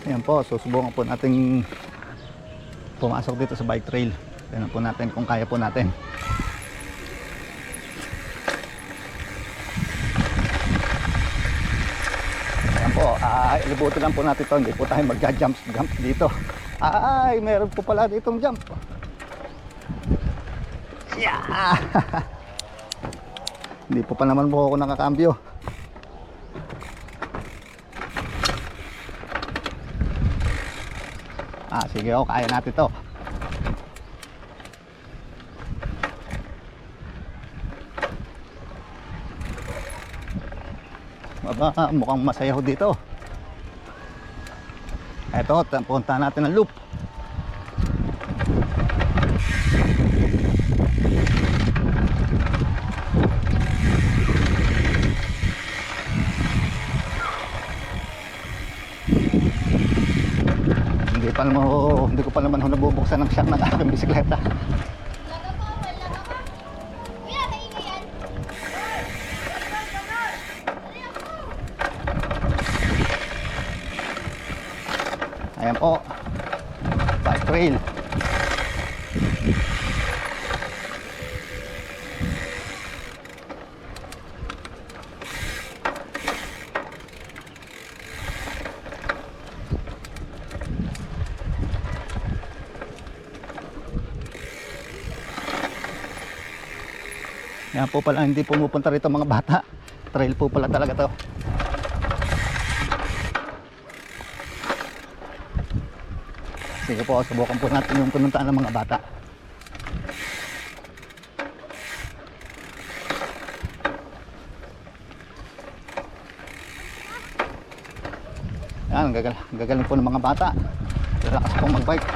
Ayan po, susubukan po natin pumasok dito sa bike trail. Tignan po natin kung kaya po natin. Ayan po, ilibutin lang po natin ito. Hindi po tayo magja-jump dito. Ay, meron po pala ditong jump. Yeah! Hindi po pa naman po ako nakakambyo. Sige, kaya natin to. Mukhang masayaw dito. Eto, punta natin ang loop. Hindi ko pa naman nabubuksan ng shock ng aking bisikleta. Ayan po, bike trail. Yan po pala, hindi pumupunta rito mga bata. Trail po pala talaga to. Sige po, subukan po natin yung pinuntaan ng mga bata. Yan, gagaling po ng mga bata. Lakas pong magbike.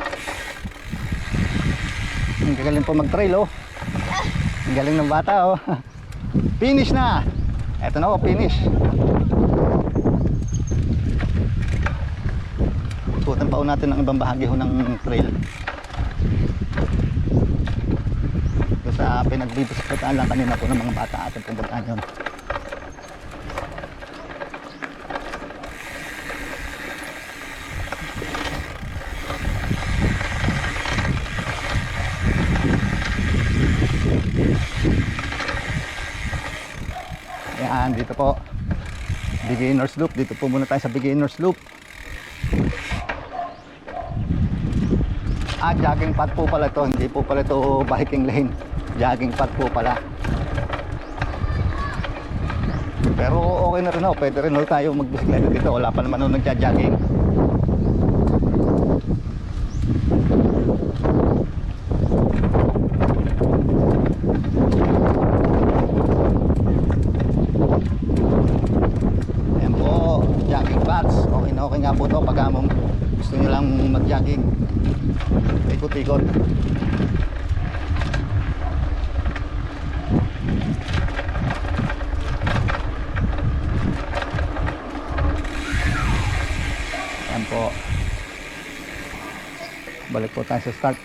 Gagaling po mag-trail, oh. Ang galing ng bata, oh. Finish na. Eto na, oh, finish. Ikutan pa natin ang ibang bahagi ho ng trail. Ito sa pinagbibisikletahan lang kanina po ng mga bata ating pumuntahan yun. Ayan, dito po beginner's loop. Dito po muna tayo sa beginner's loop. Jogging path po pala ito. Hindi po pala ito biking lane. Jogging path po pala. Pero okay na rin, oh. Pwede rin tayo magbisikleta dito. Wala pa naman nagja-jogging. Okay nga po ito pag gusto nyo lang mag-jogging, ikot-ikot. Ayan po, balik po tayo sa start.